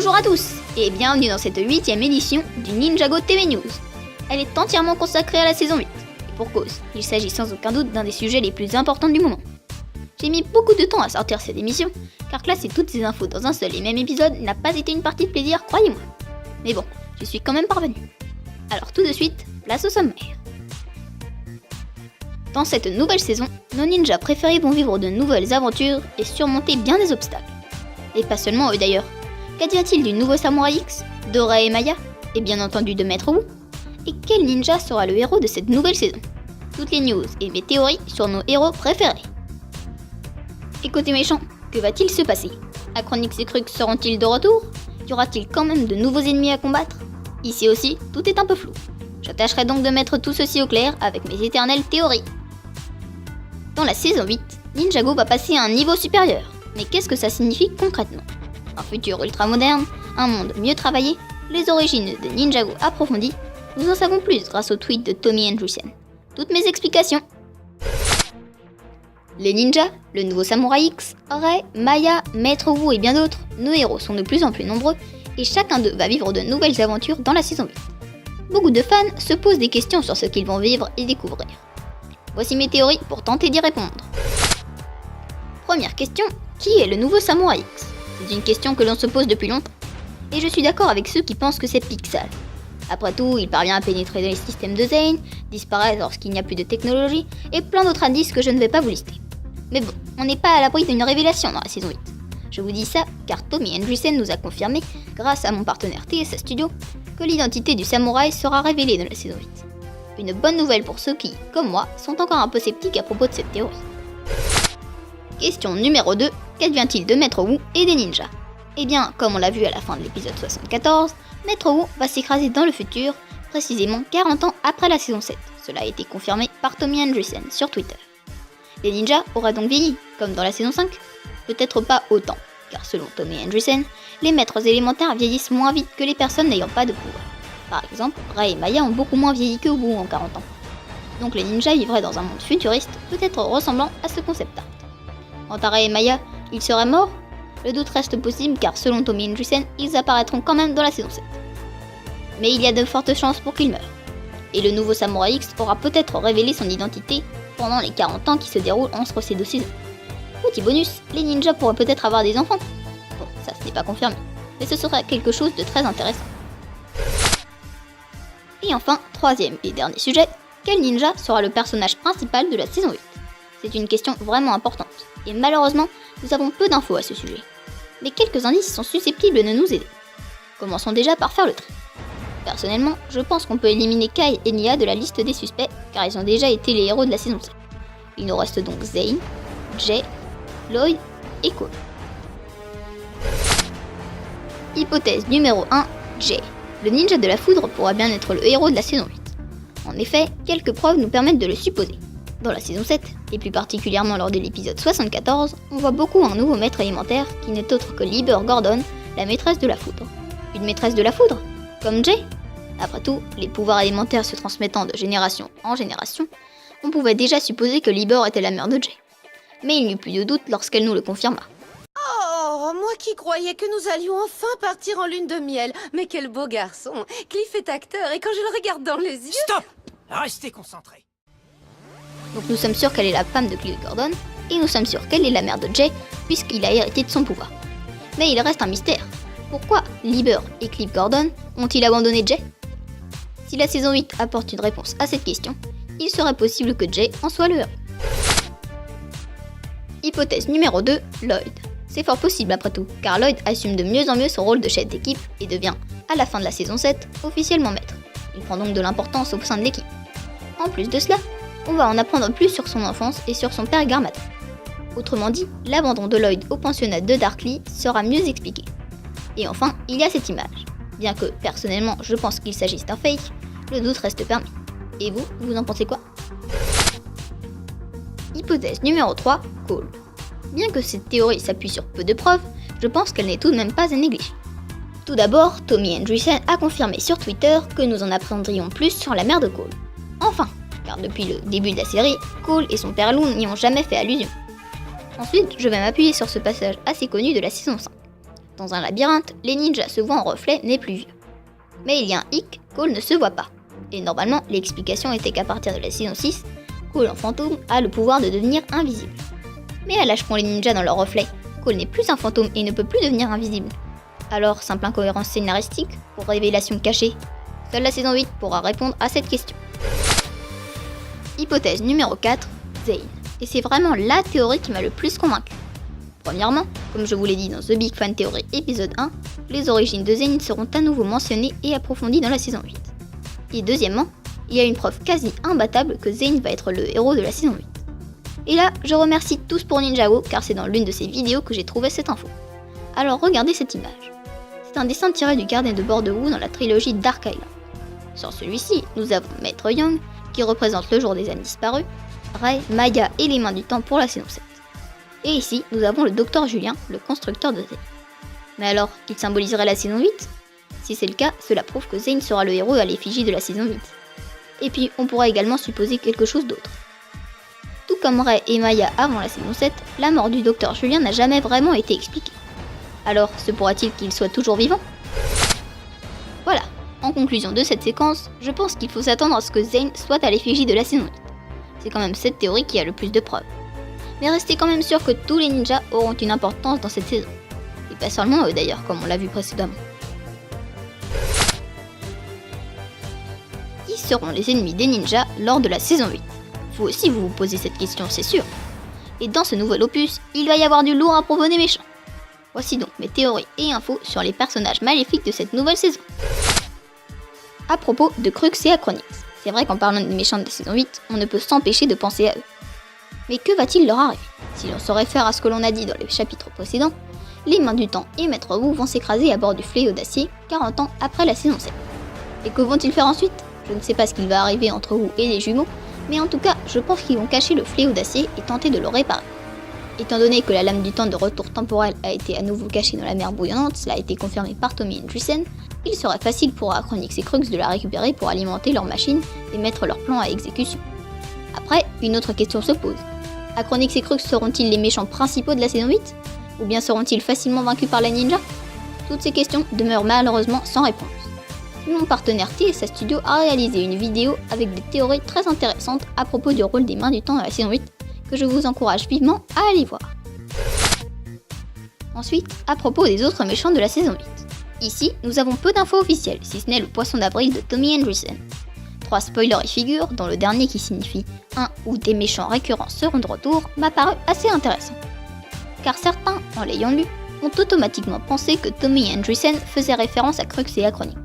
Bonjour à tous et bienvenue dans cette 8ème édition du Ninjago TV News. Elle est entièrement consacrée à la saison 8. Et pour cause, il s'agit sans aucun doute d'un des sujets les plus importants du moment. J'ai mis beaucoup de temps à sortir cette émission, car classer toutes ces infos dans un seul et même épisode n'a pas été une partie de plaisir, croyez-moi. Mais bon, j'y suis quand même parvenu. Alors tout de suite, place au sommaire. Dans cette nouvelle saison, nos ninjas préférés vont vivre de nouvelles aventures et surmonter bien des obstacles. Et pas seulement eux d'ailleurs. Qu'advient-il du nouveau Samouraï X, Dora et Maya, et bien entendu de Maître Wu? Et quel ninja sera le héros de cette nouvelle saison? Toutes les news et mes théories sur nos héros préférés. Et côté méchant, que va-t-il se passer? Acronix et Crux seront-ils de retour? Y aura-t-il quand même de nouveaux ennemis à combattre? Ici aussi, tout est un peu flou. Je tâcherai donc de mettre tout ceci au clair avec mes éternelles théories. Dans la saison 8, Ninjago va passer à un niveau supérieur. Mais qu'est-ce que ça signifie concrètement? Un futur ultra moderne, un monde mieux travaillé, les origines de Ninjago approfondies, nous en savons plus grâce au tweet de Tommy Andrewsen. Toutes mes explications. Les ninjas, le nouveau Samouraï X, Ray, Maya, Maître Wu et bien d'autres, nos héros sont de plus en plus nombreux et chacun d'eux va vivre de nouvelles aventures dans la saison 8. Beaucoup de fans se posent des questions sur ce qu'ils vont vivre et découvrir. Voici mes théories pour tenter d'y répondre. Première question, qui est le nouveau Samouraï X? C'est une question que l'on se pose depuis longtemps. Et je suis d'accord avec ceux qui pensent que c'est Pixel. Après tout, il parvient à pénétrer dans les systèmes de Zane, disparaître lorsqu'il n'y a plus de technologie, et plein d'autres indices que je ne vais pas vous lister. Mais bon, on n'est pas à l'abri d'une révélation dans la saison 8. Je vous dis ça car Tommy Andrewsen nous a confirmé, grâce à mon partenaire TSA Studio, que l'identité du samouraï sera révélée dans la saison 8. Une bonne nouvelle pour ceux qui, comme moi, sont encore un peu sceptiques à propos de cette théorie. Question numéro 2, qu'advient-il de Maître Wu et des ninjas? Eh bien, comme on l'a vu à la fin de l'épisode 74, Maître Wu va s'écraser dans le futur, précisément 40 ans après la saison 7. Cela a été confirmé par Tommy Andrewsen sur Twitter. Les ninjas auraient donc vieilli, comme dans la saison 5? Peut-être pas autant, car selon Tommy Andrewsen, les maîtres élémentaires vieillissent moins vite que les personnes n'ayant pas de pouvoir. Par exemple, Ray et Maya ont beaucoup moins vieilli que Wu en 40 ans. Donc les ninjas vivraient dans un monde futuriste, peut-être ressemblant à ce concept art. Quant à Ray et Maya, ils seraient morts? Le doute reste possible car selon Tommy Andrewsen, ils apparaîtront quand même dans la saison 7. Mais il y a de fortes chances pour qu'ils meurent. Et le nouveau Samouraï X aura peut-être révélé son identité pendant les 40 ans qui se déroulent entre ces deux saisons. Petit bonus, les ninjas pourraient peut-être avoir des enfants. Bon, ça ce n'est pas confirmé, mais ce serait quelque chose de très intéressant. Et enfin, troisième et dernier sujet, quel ninja sera le personnage principal de la saison 8? C'est une question vraiment importante, et malheureusement, nous avons peu d'infos à ce sujet. Mais quelques indices sont susceptibles de nous aider. Commençons déjà par faire le tri. Personnellement, je pense qu'on peut éliminer Kai et Nia de la liste des suspects, car ils ont déjà été les héros de la saison 7. Il nous reste donc Zane, Jay, Lloyd et Cole. Hypothèse numéro 1, Jay. Le ninja de la foudre pourra bien être le héros de la saison 8. En effet, quelques preuves nous permettent de le supposer. Dans la saison 7, et plus particulièrement lors de l'épisode 74, on voit beaucoup un nouveau maître élémentaire qui n'est autre que Lieber Gordon, la maîtresse de la foudre. Une maîtresse de la foudre? Comme Jay? Après tout, les pouvoirs élémentaires se transmettant de génération en génération, on pouvait déjà supposer que Lieber était la mère de Jay. Mais il n'y eut plus de doute lorsqu'elle nous le confirma. Oh, moi qui croyais que nous allions enfin partir en lune de miel. Mais quel beau garçon. Cliff est acteur et quand je le regarde dans les yeux... Stop! Restez concentrés. Donc nous sommes sûrs qu'elle est la femme de Cliff Gordon, et nous sommes sûrs qu'elle est la mère de Jay, puisqu'il a hérité de son pouvoir. Mais il reste un mystère. Pourquoi Lieber et Cliff Gordon ont-ils abandonné Jay? Si la saison 8 apporte une réponse à cette question, il serait possible que Jay en soit le héros. Hypothèse numéro 2, Lloyd. C'est fort possible après tout, car Lloyd assume de mieux en mieux son rôle de chef d'équipe et devient, à la fin de la saison 7, officiellement maître. Il prend donc de l'importance au sein de l'équipe. En plus de cela, on va en apprendre plus sur son enfance et sur son père Garmadon. Autrement dit, l'abandon de Lloyd au pensionnat de Darkly sera mieux expliqué. Et enfin, il y a cette image. Bien que, personnellement, je pense qu'il s'agisse d'un fake, le doute reste permis. Et vous, vous en pensez quoi? Hypothèse numéro 3, Cole. Bien que cette théorie s'appuie sur peu de preuves, je pense qu'elle n'est tout de même pas à négliger. Tout d'abord, Tommy Andrewsen a confirmé sur Twitter que nous en apprendrions plus sur la mère de Cole. Enfin, car depuis le début de la série, Cole et son père Lou n'y ont jamais fait allusion. Ensuite, je vais m'appuyer sur ce passage assez connu de la saison 5. Dans un labyrinthe, les ninjas se voient en reflet n'est plus vieux. Mais il y a un hic, Cole ne se voit pas. Et normalement, l'explication était qu'à partir de la saison 6, Cole en fantôme a le pouvoir de devenir invisible. Mais à l'âge qu'ont les ninjas dans leur reflet, Cole n'est plus un fantôme et ne peut plus devenir invisible. Alors, simple incohérence scénaristique ou révélation cachée? Seule la saison 8 pourra répondre à cette question. Hypothèse numéro 4, Zane. Et c'est vraiment la théorie qui m'a le plus convaincu. Premièrement, comme je vous l'ai dit dans The Big Fan Theory épisode 1, les origines de Zane seront à nouveau mentionnées et approfondies dans la saison 8. Et deuxièmement, il y a une preuve quasi imbattable que Zane va être le héros de la saison 8. Et là, je remercie tous pour Ninjago car c'est dans l'une de ses vidéos que j'ai trouvé cette info. Alors regardez cette image. C'est un dessin tiré du Gardien de Bordeaux dans la trilogie Dark Island. Sur celui-ci, nous avons Maître Young, qui représente le jour des âmes disparues, Ray, Maya et les mains du temps pour la saison 7. Et ici, nous avons le Docteur Julien, le constructeur de Zane. Mais alors, il symboliserait la saison 8 ? Si c'est le cas, cela prouve que Zane sera le héros à l'effigie de la saison 8. Et puis, on pourra également supposer quelque chose d'autre. Tout comme Ray et Maya avant la saison 7, la mort du Docteur Julien n'a jamais vraiment été expliquée. Alors, se pourra-t-il qu'il soit toujours vivant ? Voilà, en conclusion de cette séquence, je pense qu'il faut s'attendre à ce que Zane soit à l'effigie de la saison 8. C'est quand même cette théorie qui a le plus de preuves. Mais restez quand même sûr que tous les ninjas auront une importance dans cette saison. Et pas seulement eux d'ailleurs, comme on l'a vu précédemment. Qui seront les ennemis des ninjas lors de la saison 8 ? Vous aussi vous posez cette question, c'est sûr. Et dans ce nouvel opus, il va y avoir du lourd à propos des méchants. Voici donc mes théories et infos sur les personnages maléfiques de cette nouvelle saison. À propos de Crux et Acronix, c'est vrai qu'en parlant des méchants de la saison 8, on ne peut s'empêcher de penser à eux. Mais que va-t-il leur arriver ? Si l'on se réfère à ce que l'on a dit dans les chapitres précédents, les mains du temps et Maître Wu vont s'écraser à bord du fléau d'acier 40 ans après la saison 7. Et que vont-ils faire ensuite ? Je ne sais pas ce qu'il va arriver entre Wu et les jumeaux, mais en tout cas, je pense qu'ils vont cacher le fléau d'acier et tenter de le réparer. Étant donné que la lame du temps de retour temporel a été à nouveau cachée dans la mer bouillonnante, cela a été confirmé par Tommy Andreessen, il serait facile pour Acronix et Crux de la récupérer pour alimenter leur machine et mettre leur plan à exécution. Après, une autre question se pose. Acronix et Crux seront-ils les méchants principaux de la saison 8 ? Ou bien seront-ils facilement vaincus par les ninjas ? Toutes ces questions demeurent malheureusement sans réponse. Mon partenaire TSA Studio a réalisé une vidéo avec des théories très intéressantes à propos du rôle des mains du temps dans la saison 8 que je vous encourage vivement à aller voir. Ensuite, à propos des autres méchants de la saison 8. Ici, nous avons peu d'infos officielles, si ce n'est le poisson d'avril de Tommy Andreessen. 3 spoilers y figurent, dont le dernier qui signifie un ou des méchants récurrents seront de retour, m'a paru assez intéressant. Car certains, en l'ayant lu, ont automatiquement pensé que Tommy Andreessen faisait référence à Crux et Acronix.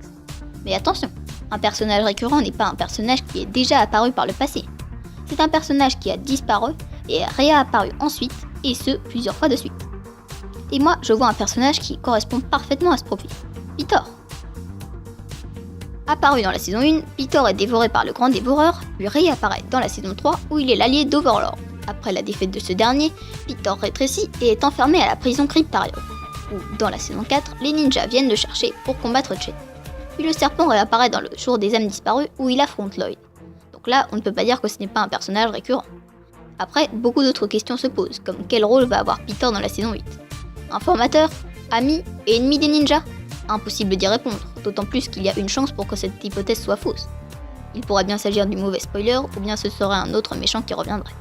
Mais attention, un personnage récurrent n'est pas un personnage qui est déjà apparu par le passé. C'est un personnage qui a disparu et est réapparu ensuite, et ce, plusieurs fois de suite. Et moi, je vois un personnage qui correspond parfaitement à ce profil, Pitor. Apparu dans la saison 1, Pitor est dévoré par le grand dévoreur, puis réapparaît dans la saison 3 où il est l'allié d'Overlord. Après la défaite de ce dernier, Pitor rétrécit et est enfermé à la prison Cryptarium, où, dans la saison 4, les ninjas viennent le chercher pour combattre Chen. Puis le serpent réapparaît dans le jour des âmes disparues où il affronte Lloyd. Donc là, on ne peut pas dire que ce n'est pas un personnage récurrent. Après, beaucoup d'autres questions se posent, comme quel rôle va avoir Pitor dans la saison 8 ? Informateur, ami et ennemi des ninjas ? Impossible d'y répondre, d'autant plus qu'il y a une chance pour que cette hypothèse soit fausse. Il pourrait bien s'agir du mauvais spoiler, ou bien ce serait un autre méchant qui reviendrait.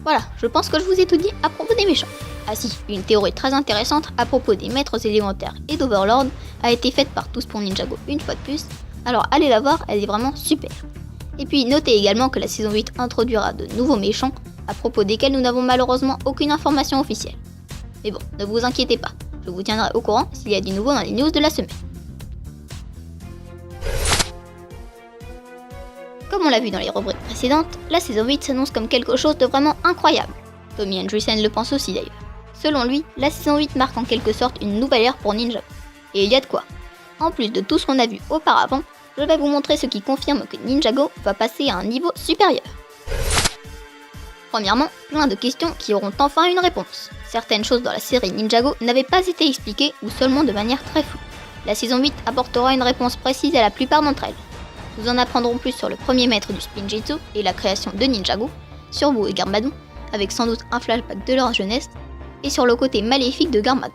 Voilà, je pense que je vous ai tout dit à propos des méchants. Ah si, une théorie très intéressante à propos des maîtres élémentaires et d'Overlord a été faite par Tous pour Ninjago une fois de plus, alors allez la voir, elle est vraiment super. Et puis notez également que la saison 8 introduira de nouveaux méchants à propos desquels nous n'avons malheureusement aucune information officielle. Mais bon, ne vous inquiétez pas, je vous tiendrai au courant s'il y a du nouveau dans les news de la semaine. Comme on l'a vu dans les rubriques précédentes, la saison 8 s'annonce comme quelque chose de vraiment incroyable. Tommy Andreessen le pense aussi d'ailleurs. Selon lui, la saison 8 marque en quelque sorte une nouvelle ère pour Ninjago. Et il y a de quoi. En plus de tout ce qu'on a vu auparavant, je vais vous montrer ce qui confirme que Ninjago va passer à un niveau supérieur. Premièrement, plein de questions qui auront enfin une réponse. Certaines choses dans la série Ninjago n'avaient pas été expliquées ou seulement de manière très floue. La saison 8 apportera une réponse précise à la plupart d'entre elles. Nous en apprendrons plus sur le premier maître du Spinjitzu et la création de Ninjago, sur Wu et Garmadon, avec sans doute un flashback de leur jeunesse, et sur le côté maléfique de Garmadon.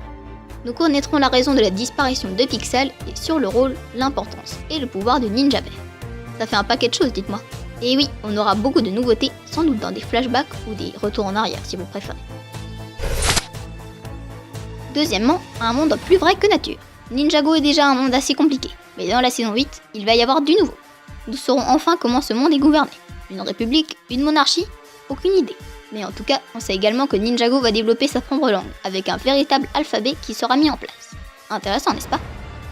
Nous connaîtrons la raison de la disparition de Pixel et sur le rôle, l'importance et le pouvoir de Ninja Bear. Ça fait un paquet de choses, dites-moi. Et oui, on aura beaucoup de nouveautés, sans doute dans des flashbacks ou des retours en arrière si vous préférez. Deuxièmement, un monde plus vrai que nature. Ninjago est déjà un monde assez compliqué, mais dans la saison 8, il va y avoir du nouveau. Nous saurons enfin comment ce monde est gouverné. Une république, une monarchie? Aucune idée. Mais en tout cas, on sait également que Ninjago va développer sa propre langue, avec un véritable alphabet qui sera mis en place. Intéressant, n'est-ce pas?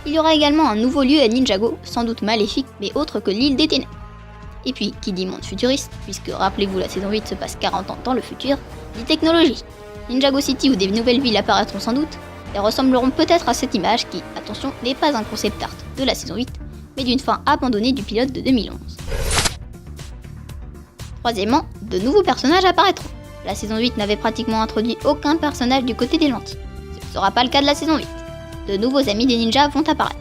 Il y aura également un nouveau lieu à Ninjago, sans doute maléfique, mais autre que l'île des ténèbres. Et puis, qui dit monde futuriste, puisque rappelez-vous la saison 8 se passe 40 ans dans le futur, dit technologie. Ninjago City où des nouvelles villes apparaîtront sans doute, et ressembleront peut-être à cette image qui, attention, n'est pas un concept art de la saison 8, mais d'une fin abandonnée du pilote de 2011. Troisièmement, de nouveaux personnages apparaîtront. La saison 8 n'avait pratiquement introduit aucun personnage du côté des lentilles. Ce ne sera pas le cas de la saison 8. De nouveaux amis des ninjas vont apparaître.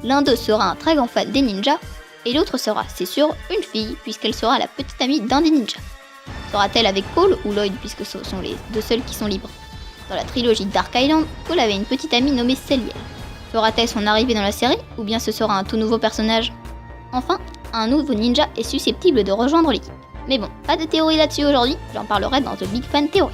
L'un d'eux sera un très grand fan des ninjas, et l'autre sera, c'est sûr, une fille, puisqu'elle sera la petite amie d'un des ninjas. Sera-t-elle avec Cole ou Lloyd, puisque ce sont les deux seuls qui sont libres? Dans la trilogie Dark Island, Cole avait une petite amie nommée Celiel. Fera-t-elle son arrivée dans la série, ou bien ce sera un tout nouveau personnage? Enfin, un nouveau ninja est susceptible de rejoindre l'équipe. Mais bon, pas de théorie là-dessus aujourd'hui, j'en parlerai dans The Big Fan Theory.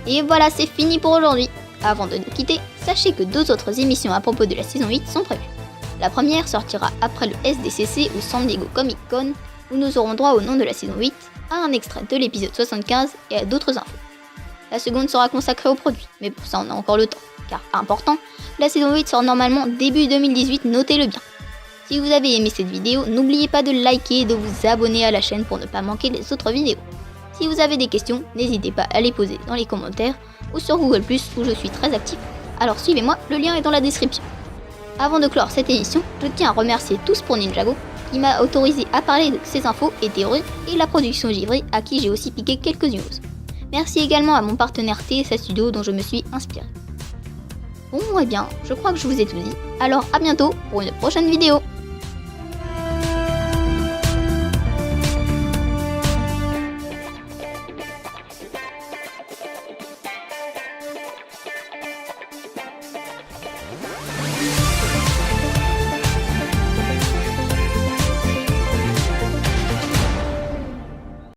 Et voilà, c'est fini pour aujourd'hui. Avant de nous quitter, sachez que 2 autres émissions à propos de la saison 8 sont prévues. La première sortira après le SDCC ou San Diego Comic Con, où nous aurons droit au nom de la saison 8, à un extrait de l'épisode 75 et à d'autres infos. La seconde sera consacrée aux produits, mais pour ça on a encore le temps, car important, la saison 8 sort normalement début 2018, notez-le bien. Si vous avez aimé cette vidéo, n'oubliez pas de liker et de vous abonner à la chaîne pour ne pas manquer les autres vidéos. Si vous avez des questions, n'hésitez pas à les poser dans les commentaires ou sur Google+, où je suis très actif, alors suivez-moi, le lien est dans la description. Avant de clore cette émission, je tiens à remercier Tous pour Ninjago, qui m'a autorisé à parler de ces infos et théories, et la production Givry, à qui j'ai aussi piqué quelques news. Merci également à mon partenaire TSA Studio dont je me suis inspiré. Bon, eh bien, je crois que je vous ai tout dit, alors à bientôt pour une prochaine vidéo.